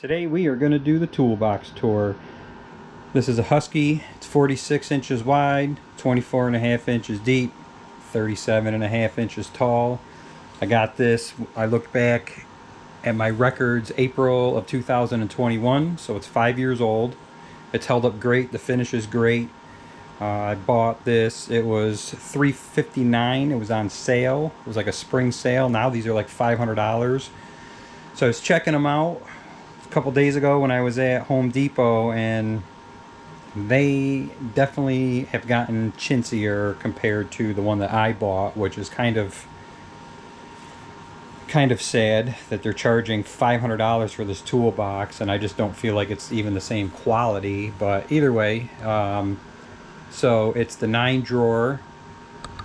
Today we are going to do the toolbox tour. This is a Husky. It's 46 inches wide, 24.5 inches deep, 37.5 inches tall. I got this, I looked back at my records April of 2021, so it's 5 years old. It's held up great, the finish is great. I bought this, it was $359, it was on sale. It was like a spring sale. Now these are like $500. So I was checking them out a couple days ago when I was at Home Depot, and they definitely have gotten chintzier compared to the one that I bought, which is kind of sad that they're charging $500 for this toolbox, and I just don't feel like it's even the same quality. But either way, so it's the 9 drawer.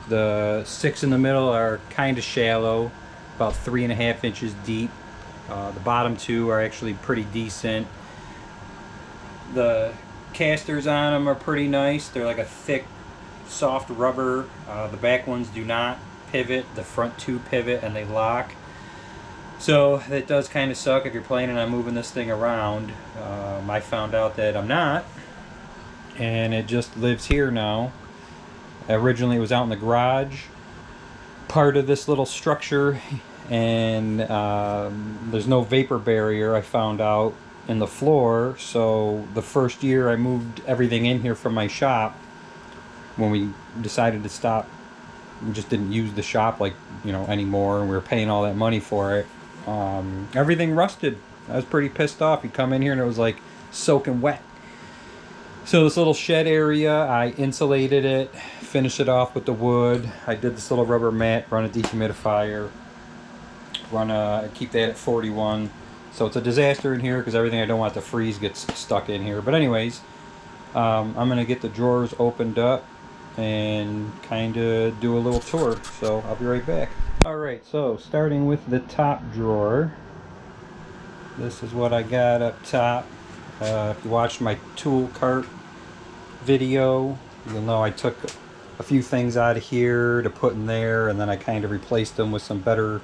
The 6 in the middle are kind of shallow, about 3.5 inches deep. The bottom 2 are actually pretty decent. The casters on them are pretty nice. They're like a thick, soft rubber. The back ones do not pivot. The front 2 pivot and they lock. So that does kind of suck if you're planning on moving this thing around. I found out that I'm not, and it just lives here now. Originally it was out in the garage, part of this little structure, and there's no vapor barrier, I found out, in the floor. So the first year I moved everything in here from my shop, when we decided to stop, we just didn't use the shop anymore, and we were paying all that money for it. Everything rusted. I was pretty pissed off. You come in here and it was like soaking wet. So this little shed area, I insulated it, finished it off with the wood. I did this little rubber mat, run a dehumidifier, keep that at 41. So it's a disaster in here because everything I don't want to freeze gets stuck in here. But anyways, I'm gonna get the drawers opened up and kind of do a little tour. So I'll be right back. Alright, so starting with the top drawer, this is what I got up top. If you watched my tool cart video, you'll know I took a few things out of here to put in there, and then I kind of replaced them with some better,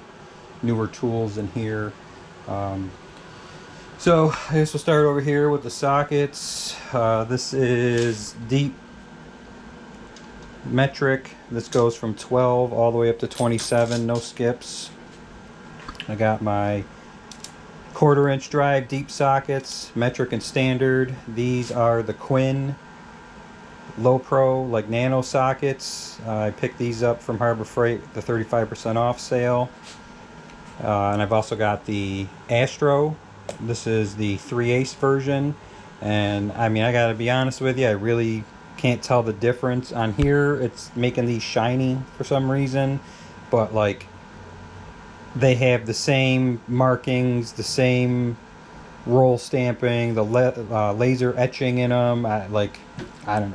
newer tools in here. So I guess we'll start over here with the sockets. This is deep metric. This goes from 12 all the way up to 27, no skips. I got my 1/4 inch drive deep sockets, metric and standard. These are the Quinn Low Pro, like nano sockets. I picked these up from Harbor Freight, the 35% off sale. And I've also got the Astro. This is the 3/8 version, and I mean, I gotta be honest with you, I really can't tell the difference. On here it's making these shiny for some reason, but like they have the same markings, the same roll stamping, the laser etching in them. I don't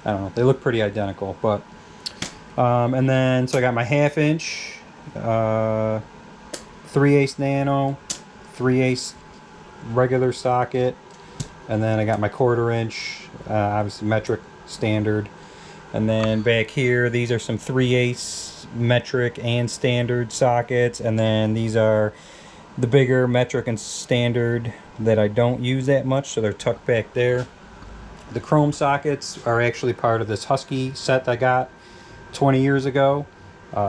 know, they look pretty identical. But and then so I got my 1/2 inch 3/8 nano, 3/8 regular socket, and then I got my 1/4 inch obviously metric standard. And then back here, these are some 3/8 metric and standard sockets, and then these are the bigger metric and standard that I don't use that much, so they're tucked back there. The chrome sockets are actually part of this Husky set I got 20 years ago.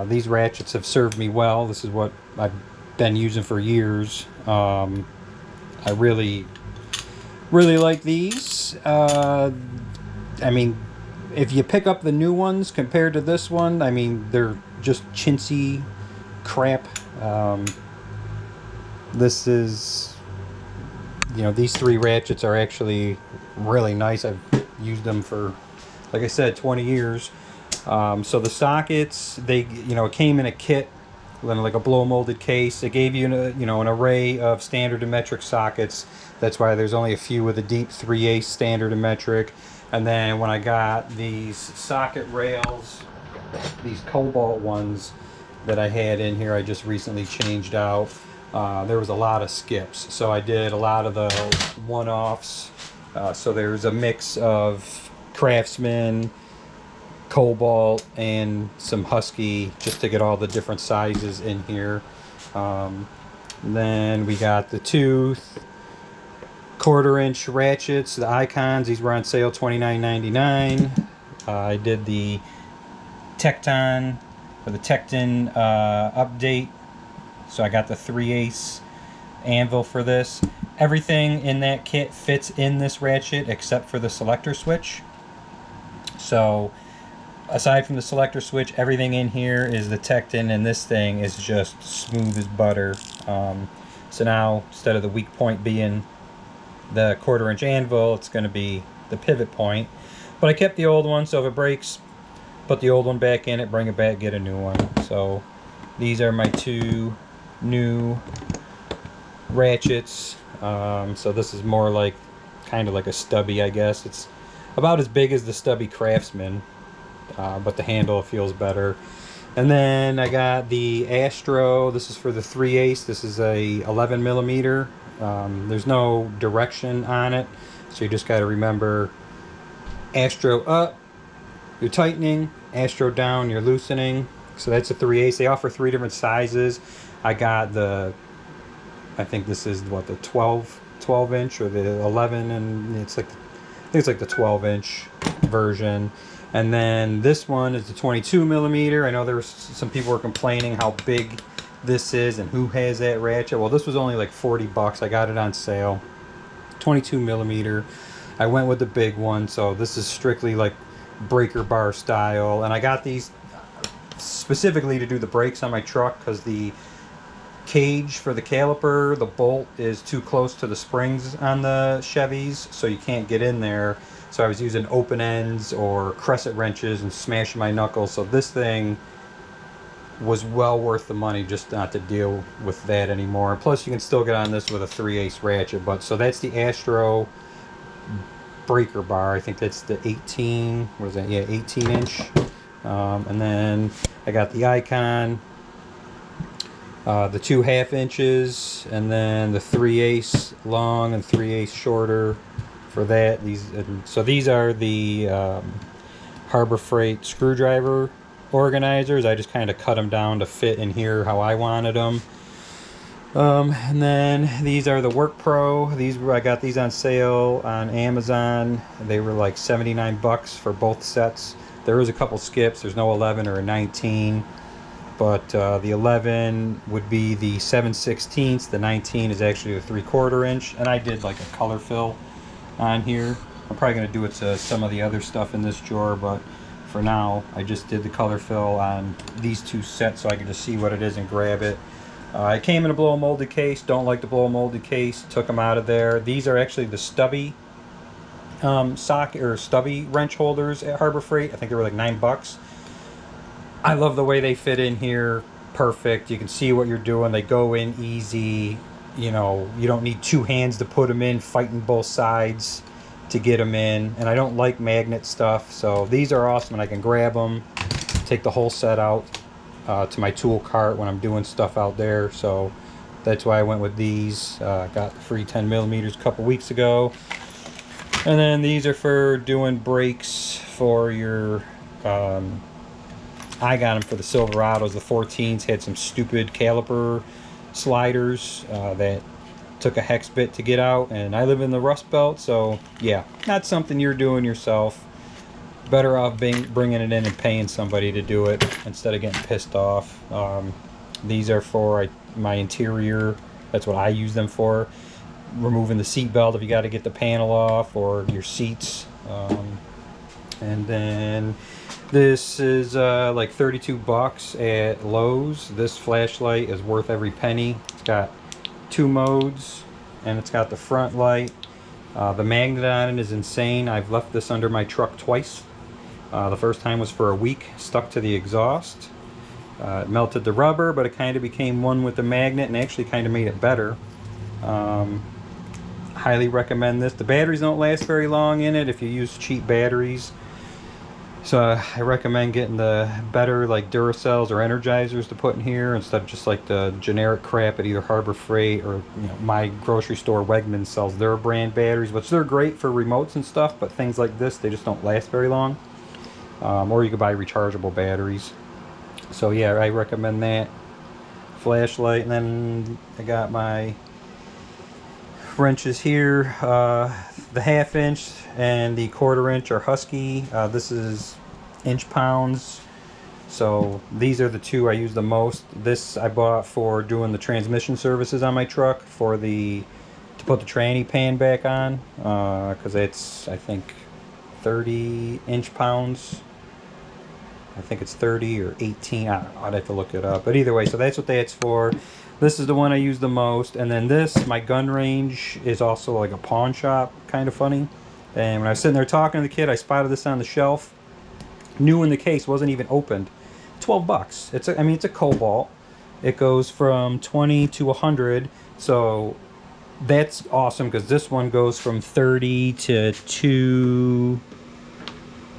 These ratchets have served me well. This is what I've been using for years. I really like these. I mean, if you pick up the new ones compared to this one, I mean, they're just chintzy crap. This is, these 3 ratchets are actually really nice. I've used them for, like I said, 20 years. So the sockets, it came in a kit, like a blow molded case. It gave you an array of standard and metric sockets. That's why there's only a few with a deep 3/8 standard and metric. And then when I got these socket rails, these cobalt ones that I had in here, I just recently changed out. There was a lot of skips, so I did a lot of the one-offs. So there's a mix of Craftsman, Cobalt, and some Husky, just to get all the different sizes in here. And then we got the two 1/4-inch ratchets, the Icons. These were on sale, $29.99. I did the Tecton or the Tecton update, so I got the 3/8 anvil for this. Everything in that kit fits in this ratchet except for the selector switch. So aside from the selector switch, everything in here is the Tecton, and this thing is just smooth as butter. So now, instead of the weak point being the 1/4-inch anvil, it's going to be the pivot point. But I kept the old one, so if it breaks, put the old one back in it, bring it back, get a new one. So these are my two new ratchets. So this is more like, kind of like a stubby, I guess. It's about as big as the stubby Craftsman, but the handle feels better. And then I got the Astro. This is for the 3/8. This is a 11mm. There's no direction on it, so you just got to remember Astro up, you're tightening, Astro down, you're loosening. So that's a 3/8. They offer 3 different sizes. I got the, I think this is what, the 12 inch or the 11, and it's like, I think it's like the 12-inch version. And then this one is the 22mm. I know there was some people were complaining how big this is and who has that ratchet. Well, this was only like 40 bucks. I got it on sale. 22mm. I went with the big one, so this is strictly like breaker bar style. And I got these specifically to do the brakes on my truck because the cage for the caliper, the bolt is too close to the springs on the Chevys, so you can't get in there. So I was using open ends or crescent wrenches and smashing my knuckles. So this thing was well worth the money just not to deal with that anymore. Plus you can still get on this with a 3/8 ratchet. But so that's the Astro breaker bar. I think that's the 18, what is that? Yeah, 18-inch. And then I got the Icon, the 2 1/2 inches, and then the 3/8 long and 3/8 shorter for that. So these are the Harbor Freight screwdriver organizers. I just kind of cut them down to fit in here how I wanted them. And then these are the Work Pro. I got these on sale on Amazon. They were like 79 bucks for both sets. There was a couple skips. There's no 11 or a 19, but the 11 would be the 7/16. The 19 is actually the 3/4 inch, and I did like a color fill on here. I'm probably going to do it to some of the other stuff in this drawer, but for now I just did the color fill on these two sets so I can just see what it is and grab it. It came in a blow molded case. Don't like the blow molded case. Took them out of there. These are actually the stubby socket or stubby wrench holders at Harbor Freight. I think they were like 9 bucks. I love the way they fit in here. Perfect. You can see what you're doing. They go in easy. You know, you don't need 2 hands to put them in, fighting both sides to get them in. And I don't like magnet stuff, so these are awesome, and I can grab them, take the whole set out to my tool cart when I'm doing stuff out there. So that's why I went with these. Got the free 10mm a couple weeks ago. And then these are for doing brakes for your I got them for the Silverados. The 14s had some stupid caliper sliders that took a hex bit to get out, and I live in the Rust Belt, so yeah, not something you're doing yourself. Better off bringing it in and paying somebody to do it instead of getting pissed off. These are for my interior. That's what I use them for. Removing the seat belt if you got to get the panel off, or your seats. And then this is like 32 bucks at Lowe's. This flashlight is worth every penny. It's got 2 modes, and it's got the front light. The magnet on it is insane. I've left this under my truck twice. The first time was for a week, stuck to the exhaust. It melted the rubber, but it kind of became one with the magnet and actually kind of made it better. Highly recommend this. The batteries don't last very long in it if you use cheap batteries. So I recommend getting the better like Duracells or Energizers to put in here instead of just like the generic crap at either Harbor Freight or, you know, my grocery store Wegmans sells their brand batteries, which they're great for remotes and stuff, but things like this, they just don't last very long. Or you could buy rechargeable batteries. So yeah, I recommend that flashlight, and then I got my wrenches here. The 1/2 inch and the 1/4 inch are Husky. This is inch pounds. So these are the two I use the most. This I bought for doing the transmission services on my truck for to put the tranny pan back on, because it's, I think, 30 inch pounds. I think it's 30 or 18. I don't know, I'd have to look it up. But either way, so that's what that's for. This is the one I use the most. And then this, my gun range, is also like a pawn shop, kind of funny. And when I was sitting there talking to the kid, I spotted this on the shelf. New in the case, wasn't even opened. 12 bucks. I mean, it's a Cobalt. It goes from 20 to 100. So that's awesome, because this one goes from 30 to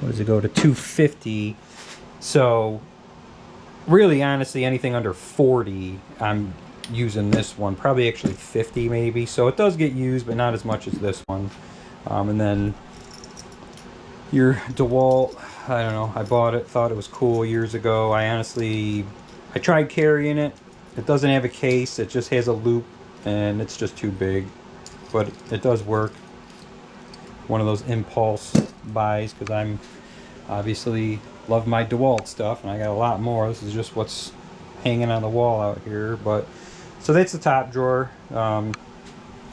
what does it go to 250. So really, honestly, anything under 40, I'm using this one. Probably actually 50 maybe. So it does get used, but not as much as this one. And then your DeWalt, I don't know, I bought it, thought it was cool years ago. I tried carrying it. It doesn't have a case, it just has a loop, and it's just too big. But it does work. One of those impulse buys, because I'm obviously love my DeWalt stuff, and I got a lot more. This is just what's hanging on the wall out here. But so that's the top drawer.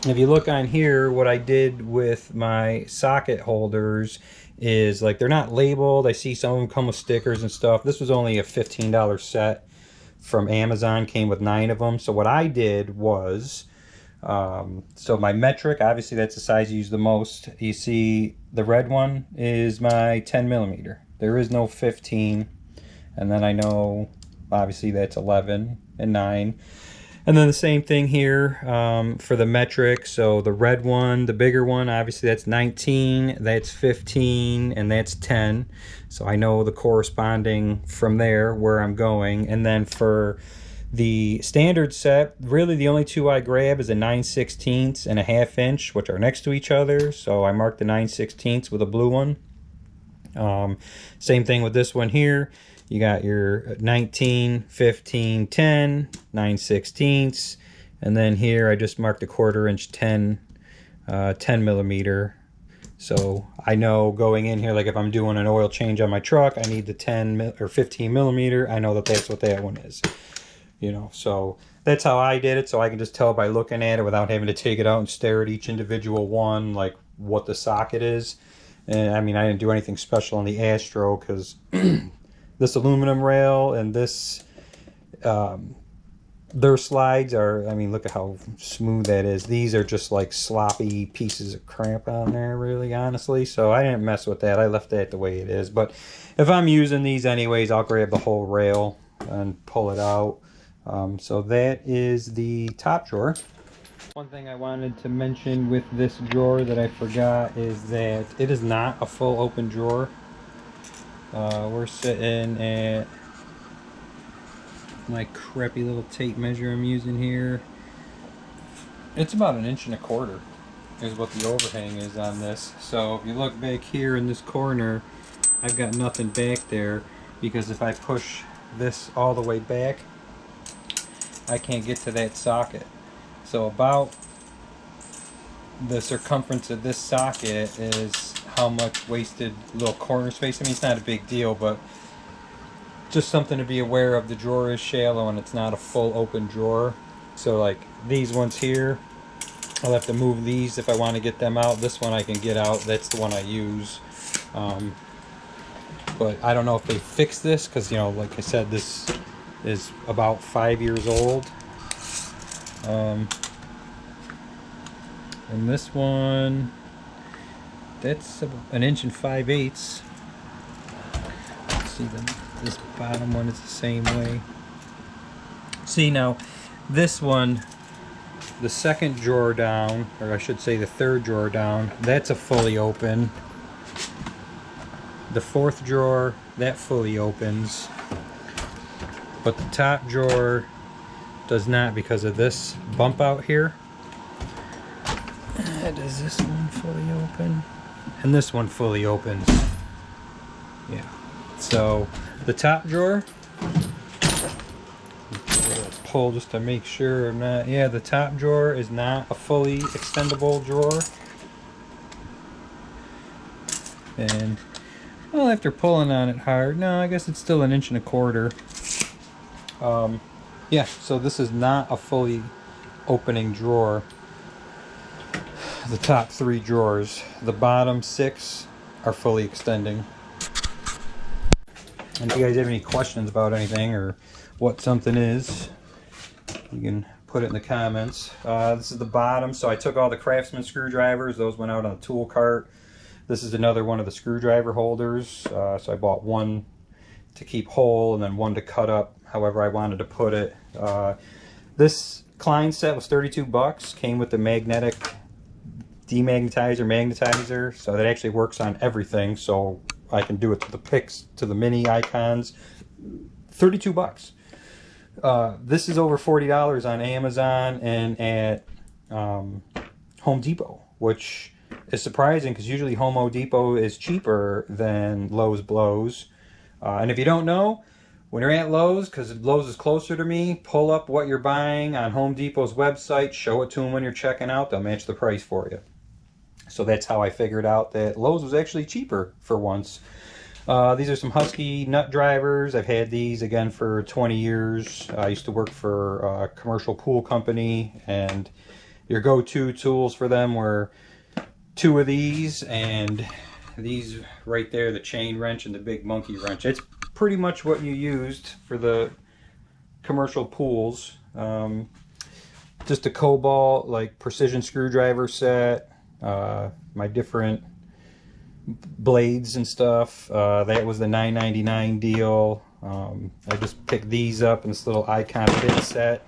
If you look on here, what I did with my socket holders is, like, they're not labeled. I see some of them come with stickers and stuff. This was only a $15 set from Amazon, came with 9 of them. So what I did was, so my metric, obviously that's the size you use the most. You see the red one is my 10 millimeter. There is no 15. And then I know, obviously, that's 11 and 9. And then the same thing here for the metric. So the red one, the bigger one, obviously that's 19, that's 15, and that's 10. So I know the corresponding from there where I'm going. And then for the standard set, really the only two I grab is a 9/16 and a 1/2 inch, which are next to each other. So I marked the 9/16 with a blue one. Same thing with this one here. You got your 19, 15, 10, 9/16, and then here I just marked a 1/4 inch 10 millimeter. So I know going in here, like if I'm doing an oil change on my truck, I need the 10 or 15 millimeter. I know that that's what that one is, you know. So that's how I did it. So I can just tell by looking at it without having to take it out and stare at each individual one, like what the socket is. And I mean, I didn't do anything special on the Astro, because this aluminum rail and this, their slides are, I mean, look at how smooth that is. These are just like sloppy pieces of crap on there, really, honestly. So I didn't mess with that. I left that the way it is. But if I'm using these anyways, I'll grab the whole rail and pull it out. So that is the top drawer. One thing I wanted to mention with this drawer that I forgot is that it is not a full open drawer. We're sitting at my crappy little tape measure I'm using here. It's about 1.25 inches is what the overhang is on this. So if you look back here in this corner, I've got nothing back there, because if I push this all the way back, I can't get to that socket. So about the circumference of this socket is how much wasted little corner space. I mean, it's not a big deal, but just something to be aware of. The drawer is shallow and it's not a full open drawer. So like these ones here, I'll have to move these if I want to get them out. This one I can get out. That's the one I use. But I don't know if they fixed this, because, you know, like I said, this is about 5 years old. And this one, that's 1 5/8 inches. Let's see, this bottom one is the same way. See, now this one, the second drawer down, or I should say the third drawer down, that's a fully open. The fourth drawer, that fully opens, but the top drawer does not, because of this bump out here. Does this one fully open? And this one fully opens. Yeah. So the top drawer, pull just to make sure I'm not. Yeah, the top drawer is not a fully extendable drawer. And well, after pulling on it hard, no, I guess it's still 1.25 inches. Yeah, so this is not a fully opening drawer. The top 3 drawers, the bottom 6 are fully extending. And if you guys have any questions about anything or what something is, you can put it in the comments. This is the bottom, so I took all the Craftsman screwdrivers, those went out on the tool cart. This is another one of the screwdriver holders, so I bought one to keep whole and then one to cut up however I wanted to put it. This Klein set was 32 bucks, came with the magnetic magnetizer, so that actually works on everything, so I can do it to the picks, to the mini icons. 32 bucks. This is over $40 on Amazon and at Home Depot, which is surprising because usually Home Depot is cheaper than Lowe's Blows. And if you don't know, when you're at Lowe's, because Lowe's is closer to me, pull up what you're buying on Home Depot's website, show it to them when you're checking out, they'll match the price for you. So that's how I figured out that Lowe's was actually cheaper for once. These are some Husky nut drivers. I've had these again for 20 years. I used to work for a commercial pool company, and your go-to tools for them were 2 of these and these right there, the chain wrench and the big monkey wrench. It's pretty much what you used for the commercial pools. Just a Cobalt like precision screwdriver set, my different blades and stuff. That was the $9.99 deal. I just picked these up in this little icon bit set.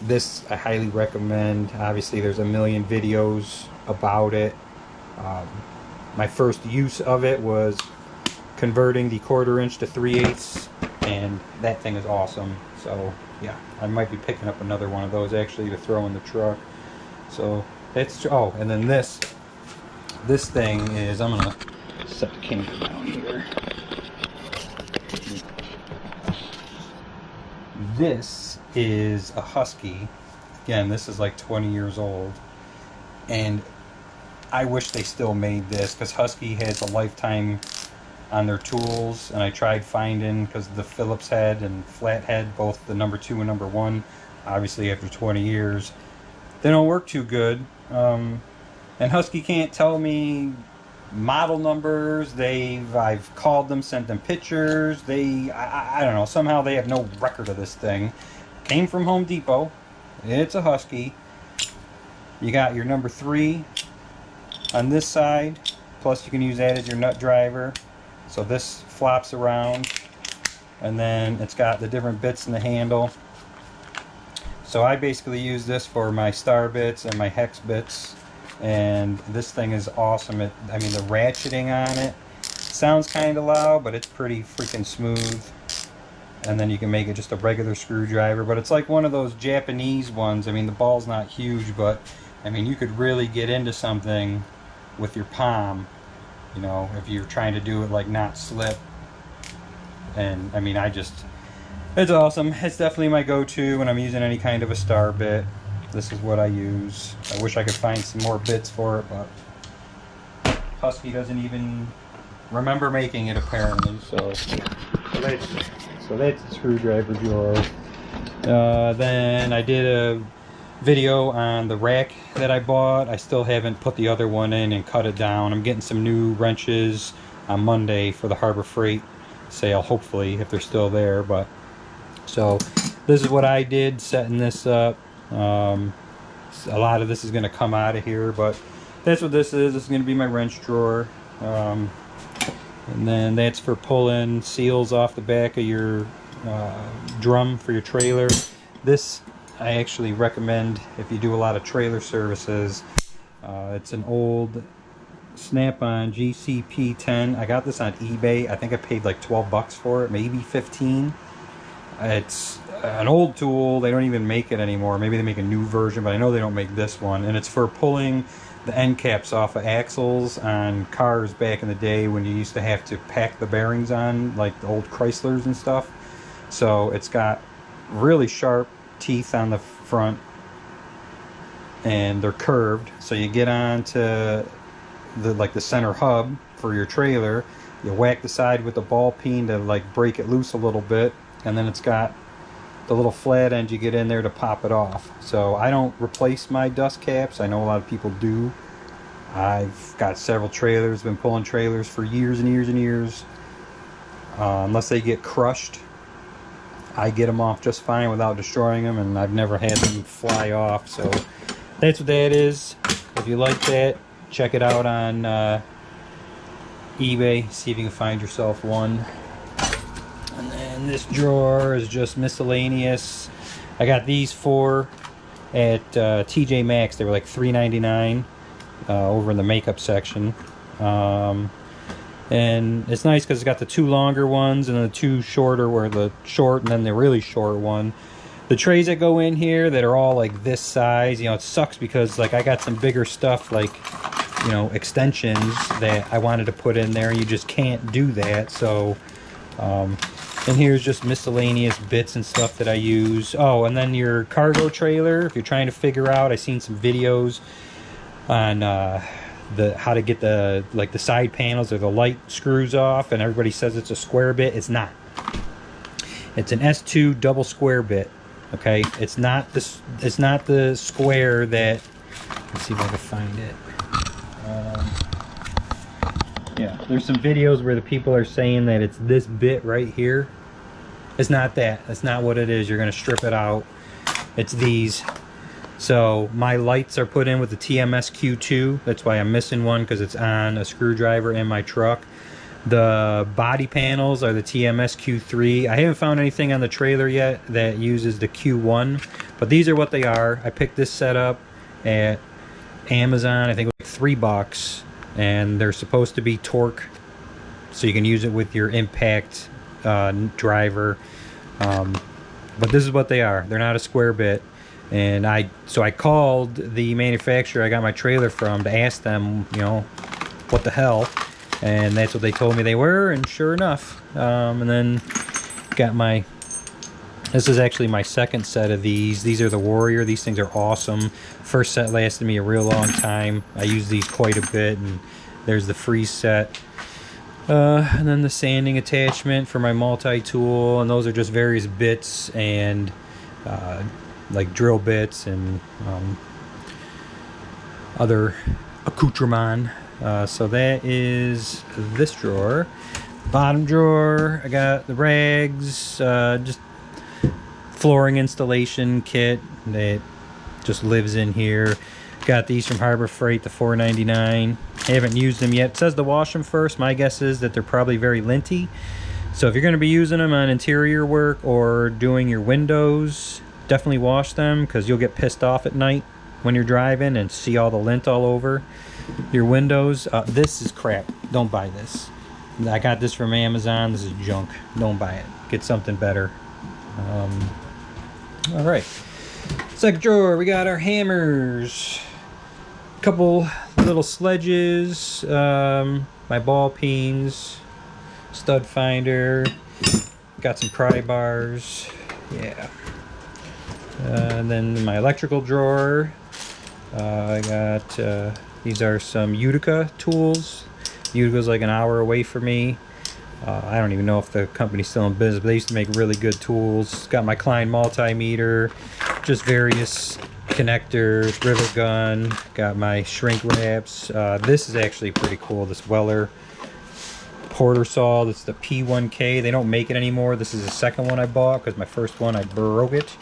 This I highly recommend. Obviously there's a million videos about it. My first use of it was converting the 1/4 inch to 3/8, and that thing is awesome. So yeah, I might be picking up another one of those actually to throw in the truck. So that's, oh, and then this thing is, I'm gonna set the camera down here. This is a Husky. Again, this is like 20 years old, and I wish they still made this because Husky has a lifetime on their tools, and I tried finding, because the Phillips head and flat head, both the number 2 and number 1, obviously after 20 years, they don't work too good. And Husky can't tell me model numbers. I've called them, sent them pictures. I don't know, somehow they have no record of this thing. Came from Home Depot. It's a Husky. You got your number 3 on this side, plus you can use that as your nut driver. So this flops around, and then it's got the different bits in the handle. So I basically use this for my star bits and my hex bits, and this thing is awesome. I mean, the ratcheting on it sounds kind of loud, but it's pretty freaking smooth. And then you can make it just a regular screwdriver, but it's like one of those Japanese ones. I mean, the ball's not huge, but I mean, you could really get into something with your palm, you know, if you're trying to do it like not slip. And I mean, it's awesome. It's definitely my go-to when I'm using any kind of a star bit. This is what I use. I wish I could find some more bits for it, but Husky doesn't even remember making it apparently. So that's the screwdriver drawer. Then I did a video on the rack that I bought. I still haven't put the other one in and cut it down. I'm getting some new wrenches on Monday for the Harbor Freight sale, hopefully, if they're still there. But so this is what I did setting this up. A lot of this is going to come out of here, but that's what this is. This is going to be my wrench drawer. And then that's for pulling seals off the back of your drum for your trailer. This I actually recommend if you do a lot of trailer services. It's an old Snap-on GCP10. I got this on eBay. I think I paid like 12 bucks for it, maybe 15. It's an old tool. They don't even make it anymore. Maybe they make a new version, but I know they don't make this one. And it's for pulling the end caps off of axles on cars back in the day when you used to have to pack the bearings on, like the old Chryslers and stuff. So it's got really sharp teeth on the front, and they're curved. So you get onto the center hub for your trailer, you whack the side with the ball peen to like break it loose a little bit, and then it's got the little flat end you get in there to pop it off. So I don't replace my dust caps. I know a lot of people do. I've got several trailers, been pulling trailers for years and years and years. Unless they get crushed, I get them off just fine without destroying them, and I've never had them fly off. So that's what that is. If you like that, check it out on eBay, see if you can find yourself one. And then this drawer is just miscellaneous. I got these 4 at TJ Maxx. They were like $3.99 over in the makeup section. And it's nice because it's got the 2 longer ones and the 2 shorter, where the short and then the really short one. The trays that go in here that are all like this size, it sucks because like I got some bigger stuff like, extensions that I wanted to put in there. You just can't do that. So, and here's just miscellaneous bits and stuff that I use. Oh, and then your cargo trailer, if you're trying to figure out, I've seen some videos on how to get the side panels or the light screws off, and everybody says it's a square bit. It's not. It's an S2 double square bit. Okay, it's not this. It's not the square that. Let's see if I can find it. Yeah, there's some videos where the people are saying that it's this bit right here. It's not that. That's not what it is. You're gonna strip it out. It's these. So my lights are put in with the TMS Q2. That's why I'm missing one, because it's on a screwdriver in my truck. The body panels are the TMS Q3. I haven't found anything on the trailer yet that uses the Q1, but these are what they are. I picked this set up at Amazon, I think like $3, and they're supposed to be torque, so you can use it with your impact driver. But this is what they are. They're not a square bit. And so I called the manufacturer I got my trailer from to ask them, what the hell, and that's what they told me they were, and sure enough. And then got this is actually my second set of these. These are the Warrior. These things are awesome. First set lasted me a real long time. I use these quite a bit, and there's the freeze set. And then the sanding attachment for my multi-tool, and those are just various bits and like drill bits and other accoutrement. So that is this drawer. Bottom drawer, I got the rags, just flooring installation kit that just lives in here. Got these from Harbor Freight, the $4.99. I haven't used them yet. It says to wash them first. My guess is that they're probably very linty. So if you're going to be using them on interior work or doing your windows, definitely wash them, because you'll get pissed off at night when you're driving and see all the lint all over your windows. This is crap. Don't buy this. I got this from Amazon. This is junk. Don't buy it. Get something better. All right. Second drawer, we got our hammers. Couple little sledges. My ball peens. Stud finder. Got some pry bars. Yeah. And then my electrical drawer, I got, these are some Utica tools. Utica's like an hour away from me. I don't even know if the company's still in business, but they used to make really good tools. Got my Klein multimeter, just various connectors, rivet gun. Got my shrink wraps. This is actually pretty cool, this Weller porter saw. This is the P1K. They don't make it anymore. This is the second one I bought, because my first one I broke it.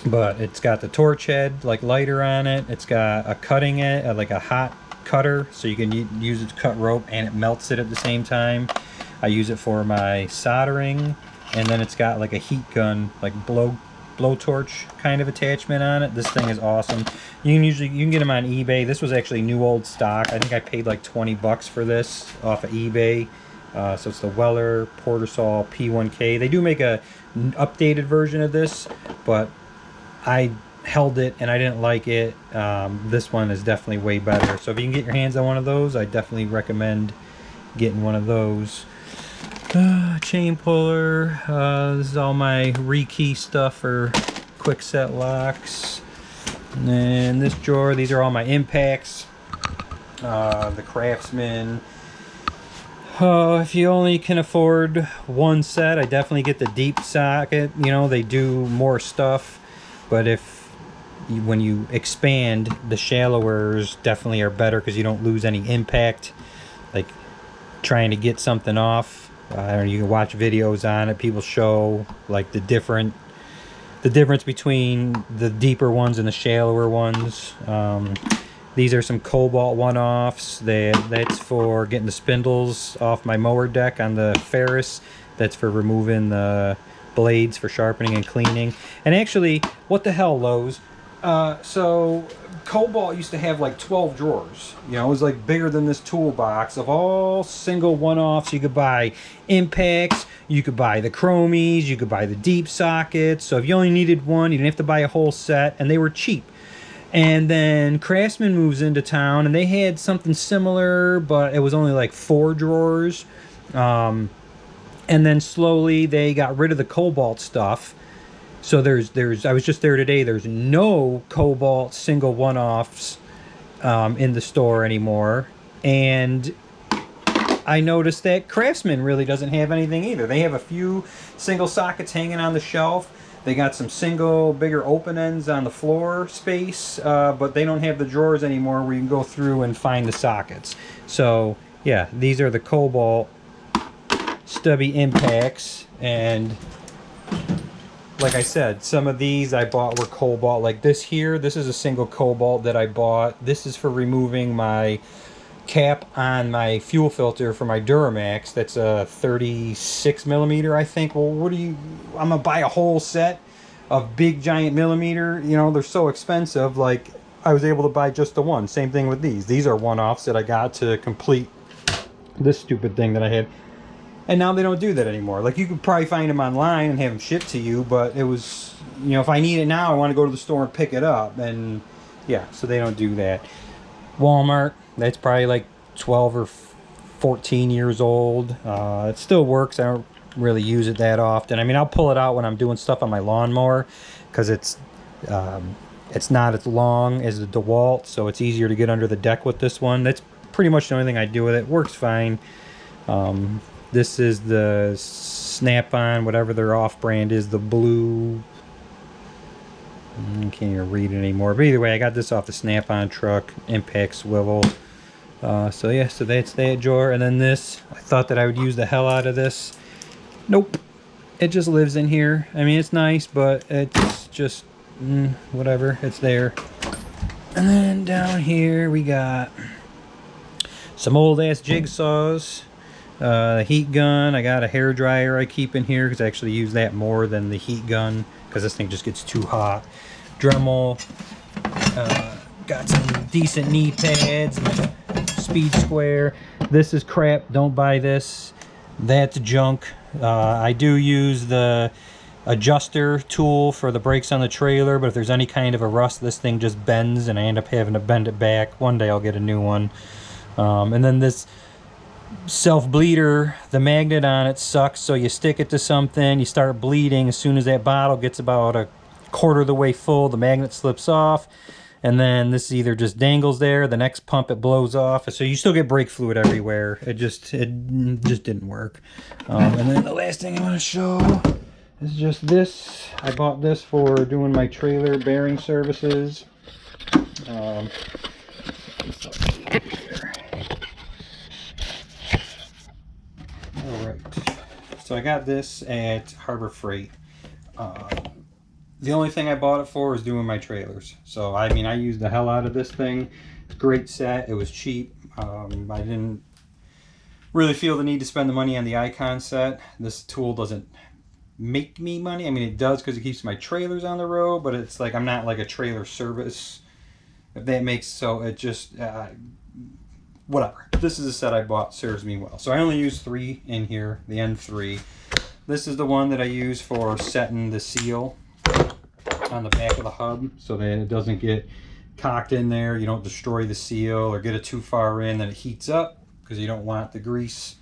But it's got the torch head like lighter on it. It's got a cutting it, like a hot cutter, so you can use it to cut rope, and it melts it at the same time. I use it for my soldering, and then it's got like a heat gun, like blowtorch kind of attachment on it. This thing is awesome. You can get them on eBay. This was actually new old stock. I think I paid like 20 bucks for this off of eBay. So it's the Weller Porter Saw P1K. They do make a updated version of this, but I held it and I didn't like it. This one is definitely way better. So if you can get your hands on one of those, I definitely recommend getting one of those. Chain puller. This is all my rekey stuff for quick set locks. And then this drawer, these are all my impacts. The Craftsman. If you only can afford one set, I definitely get the deep socket. You know, they do more stuff, but when you expand, the shallowers definitely are better because you don't lose any impact. Like trying to get something off. You can watch videos on it. People show like the difference between the deeper ones and the shallower ones. These are some cobalt one-offs. That's for getting the spindles off my mower deck on the Ferris. That's for removing the blades for sharpening and cleaning. And actually, what the hell, Lowe's? So cobalt used to have like 12 drawers. You know, it was like bigger than this toolbox of all single one-offs. You could buy impacts, you could buy the chromies, you could buy the deep sockets. So if you only needed one, you didn't have to buy a whole set, and they were cheap. And then Craftsman moves into town, and they had something similar, but it was only like 4 drawers. And then slowly they got rid of the cobalt stuff. So I was just there today. There's no cobalt single one-offs in the store anymore, and I noticed that Craftsman really doesn't have anything either. They have a few single sockets hanging on the shelf. They got some single bigger open ends on the floor space, but they don't have the drawers anymore where you can go through and find the sockets. So yeah, these are the cobalt stubby impacts, and like I said, some of these I bought were cobalt. Like this here, this is a single cobalt that I bought. This is for removing my cap on my fuel filter for my Duramax. That's a 36 millimeter, I think. Well, I'm gonna buy a whole set of big giant millimeter. You know, they're so expensive. Like, I was able to buy just the one. Same thing with these. These are one-offs that I got to complete this stupid thing that I had. And now they don't do that anymore. Like, you could probably find them online and have them shipped to you, but it was, you know, if I need it now, I want to go to the store and pick it up. And yeah, so they don't do that. Walmart, that's probably like 12 or 14 years old. It still works. I don't really use it that often. I mean, I'll pull it out when I'm doing stuff on my lawnmower because it's not as long as the DeWalt, so it's easier to get under the deck with this one. That's pretty much the only thing I do with it. Works fine. This is the Snap-on, whatever their off-brand is, the blue. I can't even read it anymore. But either way, I got this off the Snap-on truck, impact swivel. So yeah, so that's that drawer. And then this, I thought that I would use the hell out of this. Nope. It just lives in here. I mean, it's nice, but it's just, whatever. It's there. And then down here we got some old-ass jigsaws. Heat gun. I got a hair dryer I keep in here because I actually use that more than the heat gun because this thing just gets too hot. Dremel. Got some decent knee pads. Speed square. This is crap. Don't buy this. That's junk. I do use the adjuster tool for the brakes on the trailer, but if there's any kind of a rust, this thing just bends and I end up having to bend it back. One day I'll get a new one. And then this self-bleeder, the magnet on it sucks, so you stick it to something, you start bleeding. As soon as that bottle gets about a quarter of the way full, the magnet slips off, and then this either just dangles there, the next pump it blows off, so you still get brake fluid everywhere. It just didn't work. And then the last thing I want to show is just this. I bought this for doing my trailer bearing services. Alright, so I got this at Harbor Freight. The only thing I bought it for is doing my trailers. So, I mean, I used the hell out of this thing. It's a great set. It was cheap. I didn't really feel the need to spend the money on the Icon set. This tool doesn't make me money. I mean, it does because it keeps my trailers on the road, but it's like I'm not like a trailer service, if that makes, so it just whatever. This is a set I bought, serves me well. So I only use 3 in here, the N3. This is the one that I use for setting the seal on the back of the hub so that it doesn't get cocked in there. You don't destroy the seal or get it too far in that it heats up because you don't want the grease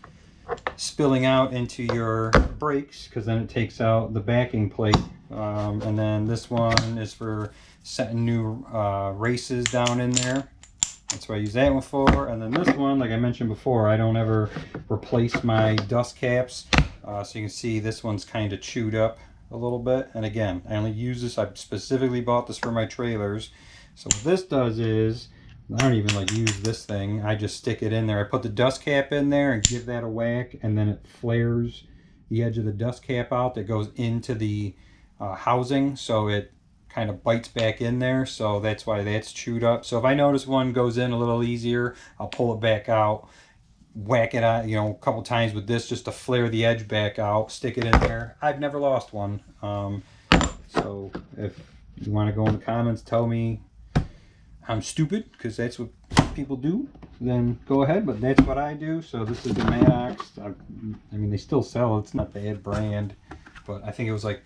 spilling out into your brakes, because then it takes out the backing plate. And then this one is for setting new races down in there. That's what I use that one for. And then this one, like I mentioned before, I don't ever replace my dust caps. So you can see this one's kind of chewed up a little bit. And again, I only use this, I specifically bought this for my trailers. So what this does is, I don't even like use this thing, I just stick it in there. I put the dust cap in there and give that a whack, and then it flares the edge of the dust cap out that goes into the housing, so it kind of bites back in there. So that's why that's chewed up. So if I notice one goes in a little easier, I'll pull it back out, whack it out, you know, a couple times with this just to flare the edge back out, stick it in there. I've never lost one. So if you want to go in the comments, tell me I'm stupid, because that's what people do, then go ahead, but that's what I do. So this is the Maddox. I mean, they still sell it. It's not bad brand, but I think it was like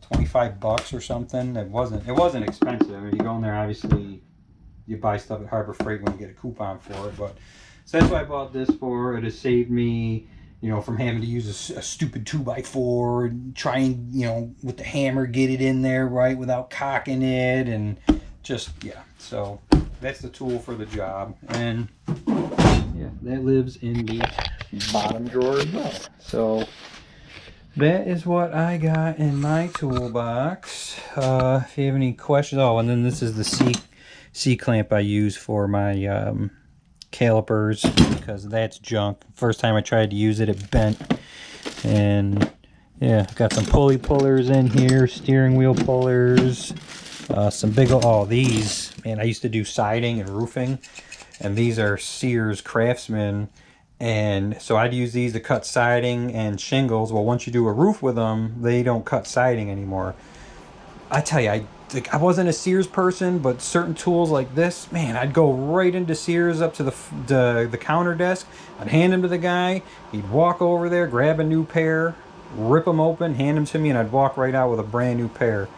25 bucks or something. It wasn't expensive. I mean, you go in there, obviously you buy stuff at Harbor Freight when you get a coupon for it, but so that's what I bought this for. It has saved me, you know, from having to use a stupid 2x4, try and, you know, with the hammer get it in there right without cocking it, and just, yeah. So that's the tool for the job, and yeah, that lives in the bottom drawer as well. So that is what I got in my toolbox. If you have any questions, oh, and then this is the C clamp I use for my calipers, because that's junk. First time I tried to use it, it bent. And yeah, got some pulley pullers in here, steering wheel pullers, some big, oh, these, man, I used to do siding and roofing, and these are Sears Craftsman, and so I'd use these to cut siding and shingles. Well, once you do a roof with them, they don't cut siding anymore. I tell you, I wasn't a Sears person, but certain tools like this, man, I'd go right into Sears up to the counter desk. I'd hand them to the guy. He'd walk over there, grab a new pair, rip them open, hand them to me, and I'd walk right out with a brand new pair.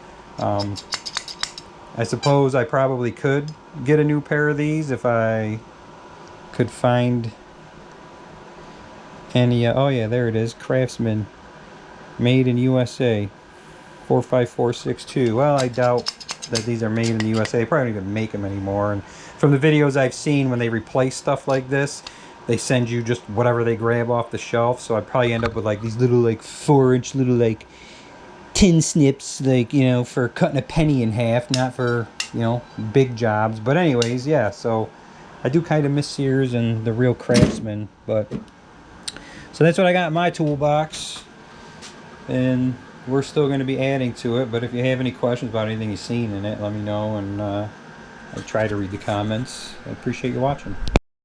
I suppose I probably could get a new pair of these if I could find any. Oh yeah, there it is, Craftsman, made in USA. 45462. Well, I doubt that these are made in the USA. They probably don't even make them anymore. And from the videos I've seen, when they replace stuff like this, they send you just whatever they grab off the shelf. So I'd probably end up with like these little, like 4-inch little like tin snips, like, you know, for cutting a penny in half, not for, you know, big jobs. But anyways, yeah, so I do kind of miss Sears and the real Craftsman. But so that's what I got in my toolbox, and we're still going to be adding to it. But if you have any questions about anything you've seen in it, let me know, and I'll try to read the comments. I appreciate you watching.